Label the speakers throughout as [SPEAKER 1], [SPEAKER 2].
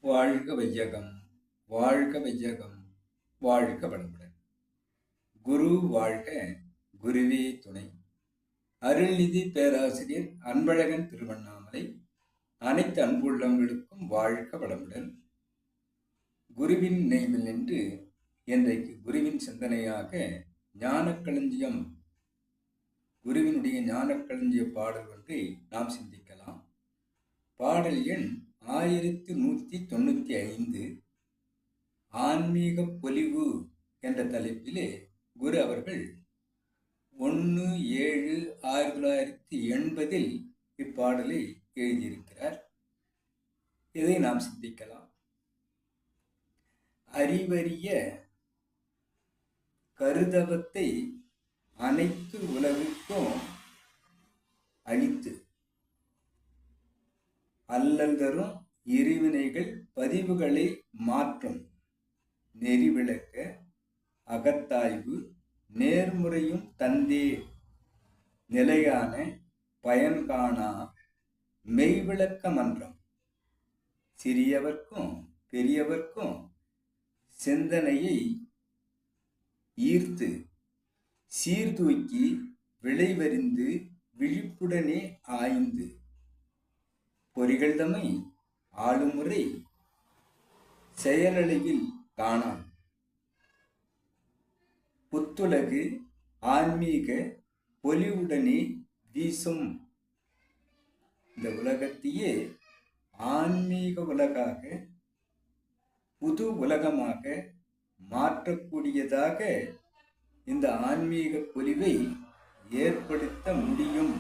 [SPEAKER 1] வாழ்க வையகம், வாழ்க வையகம், வாழ்க வளமுடன். குரு வாழ்க, குருவே துணை. அருள்நிதி பேராசிரியர் அன்பழகன் திருவண்ணாமலை. அனைத்து அன்புள்ளவங்களுக்கும் வாழ்க வளமுடன். குருவின் நினைவில் நின்று இன்றைக்கு குருவின் சிந்தனையாக ஞானக்களஞ்சியம், குருவினுடைய ஞானக்களஞ்சிய பாடல் ஒன்றை நாம் சிந்திக்கலாம். பாடல் எண் 1195. ஆன்மீக பொலிவு என்ற தலைப்பிலே குரு அவர்கள் 1/7/1980 இப்பாடலை எழுதியிருக்கிறார். இதை நாம் சிந்திக்கலாம். அறிவறிய கருதவத்தை அனைத்து உலகுக்கும் அளித்து அல்லல் தரும் இருவினைகள் பதிவுகளை மாற்றும் நெறிவிளக்க அகத்தாய்வு நேர்முறையும் தந்தே நிலையான பயன்காணா மெய்விளக்க மன்றம் சிறியவர்க்கும் பெரியவர்க்கும் சிந்தனையை ஈர்த்து சீர்தூக்கி விளைவறிந்து விழிப்புடனே ஆய்ந்து பொறிகள் தம்மை ஆளுமுறை செயலளவில் காணாம் புத்துலகு ஆன்மீக பொலிவுடனே வீசும். இந்த உலகத்தையே ஆன்மீக உலகாக புது உலகமாக மாற்றக்கூடியதாக இந்த ஆன்மீக பொலிவை ஏற்படுத்த முடியும்.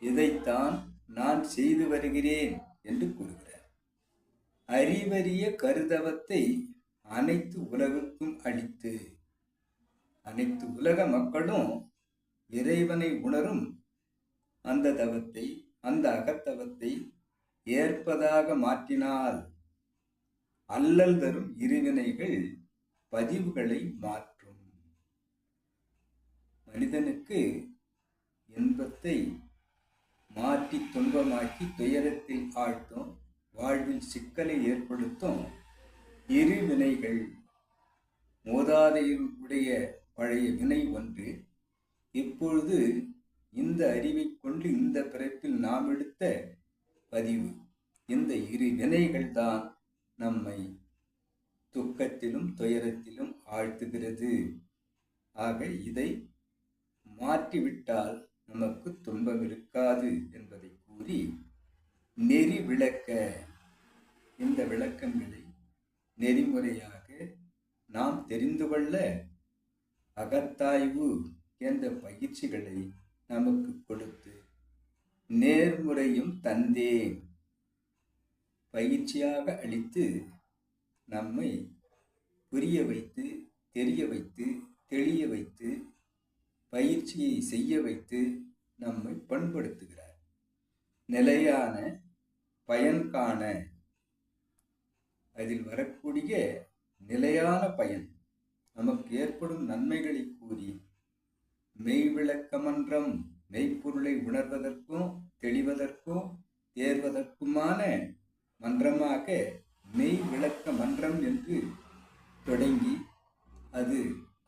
[SPEAKER 1] இதைத்தான் நான் செய்து வருகிறேன் என்று கூறுகிறார். அறிவறிய கருதவத்தை அனைத்து உலகுக்கும் அளித்து அனைத்து உலக மக்களும் இறைவனை உணரும் அந்த தவத்தை, அந்த அகத்தவத்தை ஏற்பதாக மாற்றினால் அல்லல் தரும் இருவினைகள் பதிவுகளை மாற்றும். மனிதனுக்கு இன்பத்தை மாற்றி துன்பமாக்கி துயரத்தில் ஆழ்த்தும், வாழ்வில் சிக்கலை ஏற்படுத்தும் இருவினைகள். மூதாதையருடைய பழைய வினை ஒன்று. இப்பொழுது இந்த அறிவை கொண்டு இந்த பிறப்பில் நாம் எடுத்த பதிவு, இந்த இரு வினைகள் தான் நம்மை துக்கத்திலும் துயரத்திலும் ஆழ்த்துகிறது. ஆக இதை மாற்றிவிட்டால் நமக்கு துன்பம் இருக்காது என்பதை கூறி நெறி விளக்க, இந்த விளக்கங்களை நெறிமுறையாக நாம் தெரிந்து கொள்ள அகத்தாய்வு என்ற பயிற்சிகளை நமக்கு கொடுத்து நேர்முறையும் தந்தேன் பயிற்சியாக அளித்து நம்மை புரிய வைத்து, தெரிய வைத்து, தெளிய வைத்து, பயிற்சியை செய்ய வைத்து நம்மை பண்படுத்துகிறார். நிலையான பயன் காண, அதில் வரக்கூடிய நிலையான பயன், நமக்கு ஏற்படும் நன்மைகளை கூறி மெய்விளக்க மன்றம், மெய்ப்பொருளை உணர்வதற்கும் தெளிவதற்கும் தேர்வதற்குமான மன்றமாக மெய் விளக்க மன்றம் என்று தொடங்கி அது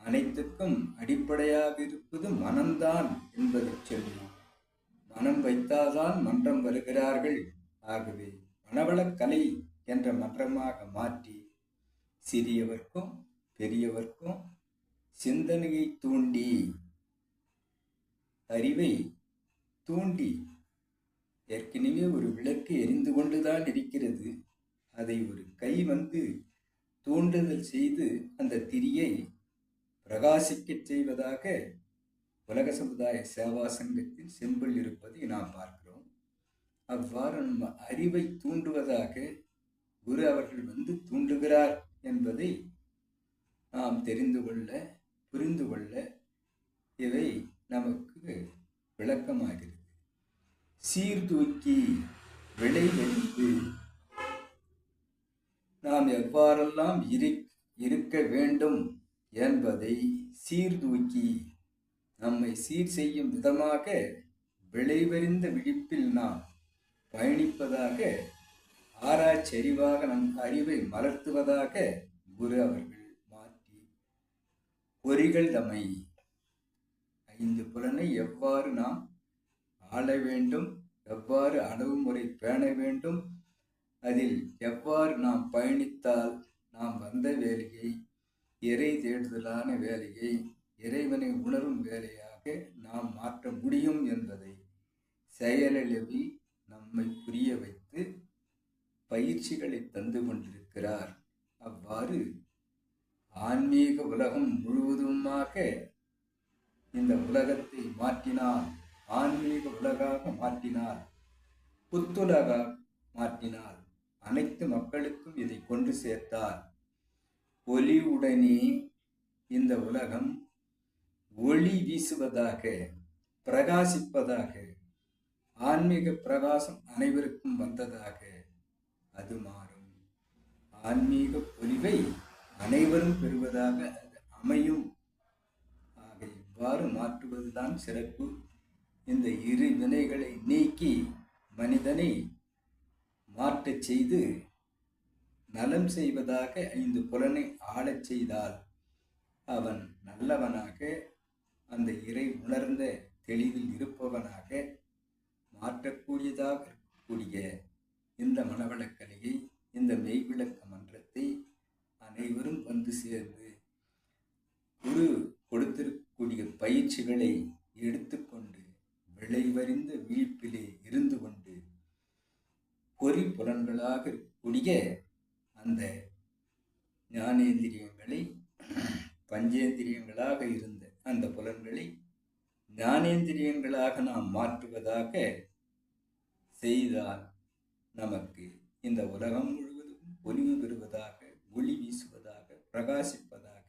[SPEAKER 1] அனைத்துக்கும் அடிப்படையாக இருப்பது மனம்தான் என்பதை சொல்லி மனம் வைத்தால்தான் மன்றம் வருகிறார்கள். ஆகவே மனவளக்கலை என்ற மன்றமாக மாற்றி சிறியவர்க்கும் பெரியவர்க்கும் சிந்தனையை தூண்டி, அறிவை தூண்டி, ஏற்கனவே ஒரு விளக்கு எரிந்து கொண்டுதான் இருக்கிறது, அதை ஒரு கை வந்து தூண்டுதல் செய்து அந்த திரியை பிரகாசிக்கச் செய்வதாக உலக சமுதாய சேவா சங்கத்தில் செம்பில் இருப்பதை நாம் பார்க்கிறோம். அவ்வாறு நம்ம அறிவை தூண்டுவதாக குரு அவர்கள் வந்து தூண்டுகிறார் என்பதை நாம் தெரிந்து கொள்ள, புரிந்து கொள்ள இவை நமக்கு விளக்கமாகிறது. சீர்தூக்கி விளைவெடுத்து நாம் எவ்வாறெல்லாம் இருக்க வேண்டும் என்பதை சீர்தூக்கி நம்மை சீர் செய்யும் விதமாக விளைவறிந்த விழிப்பில் நாம் பயணிப்பதாக ஆராய்ச்செறிவாக நம் அறிவை மலர்த்துவதாக குரு அவர்கள் மாற்றி பொறிகள் தம்மை ஐந்து புலனை எவ்வாறு நாம் ஆள வேண்டும், எவ்வாறு அணுகுமுறை பேண வேண்டும், அதில் எவ்வாறு நாம் பயணித்தால் நாம் வந்த வேலையை இறை தேடுதலான வேலையை இறைவனை உணரும் வேலையாக நாம் மாற்ற முடியும் என்பதை செயலளவில் நம்மை புரிய வைத்து பயிற்சிகளை தந்து கொண்டிருக்கிறார். அவ்வாறு ஆன்மீக உலகம் முழுவதுமாக இந்த உலகத்தை மாற்றினால், ஆன்மீக உலகாக மாற்றினால், புத்துலக மாற்றினால், அனைத்து மக்களுக்கும் இதை கொண்டு சேர்த்தால் ஒளிவுடனே இந்த உலகம் ஒளி வீசுவதாக, பிரகாசிப்பதாக, ஆன்மீக பிரகாசம் அனைவருக்கும் வந்ததாக அது மாறும். ஆன்மீக பொலிவை அனைவரும் பெறுவதாக அது அமையும். ஆக இவ்வாறு மாற்றுவதுதான் சிறப்பு. இந்த இரு வினைகளை நீக்கி மனிதனை மாற்றச் செய்து நலம் செய்வதாக ஐந்து புலனை ஆளச் செய்தால் அவன் நல்லவனாக, அந்த இறை உணர்ந்த தெளிவில் இருப்பவனாக, மாற்றக்கூடியதாக இருக்கக்கூடிய இந்த மனவளக்கலையை, இந்த மெய்விளக்க மன்றத்தை அனைவரும் வந்து சேர்ந்து குரு கொடுத்திருக்கக்கூடிய பயிற்சிகளை எடுத்துக்கொண்டு விளைவறிந்த விழிப்பிலே இருந்து கொண்டு பொறி புலன்களாக இருக்கக்கூடிய அந்த ஞானேந்திரியங்களை, பஞ்சேந்திரியங்களாக இருந்த அந்த புலன்களை ஞானேந்திரியங்களாக நாம் மாற்றுவதாக செய்தால் நமக்கு இந்த உலகம் முழுவதும் பொலிவு பெறுவதாக, ஒளி வீசுவதாக, பிரகாசிப்பதாக,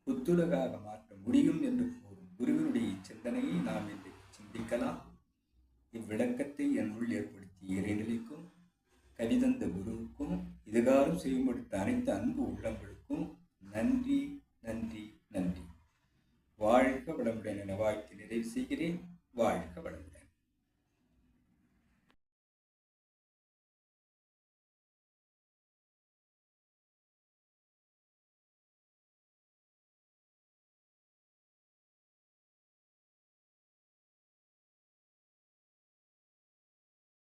[SPEAKER 1] புத்துலகாக மாற்ற முடியும் என்று கூறும் குருவினுடைய சிந்தனையை நாம் இன்று சிந்திக்கலாம். இவ்விளக்கத்தை என்னுள் ஏற்படுத்திய இறைநிலைக்கும் கவிதந்த குருவுக்கும் இதுகாரும் செய்யும்படுத்த அனைத்து அன்பு உள்ளங்களுக்கும் நன்றி, நன்றி, நன்றி. வாழ்க வளமுடன் என வாழ்த்து நிறைவு செய்கிறேன். வாழ்க.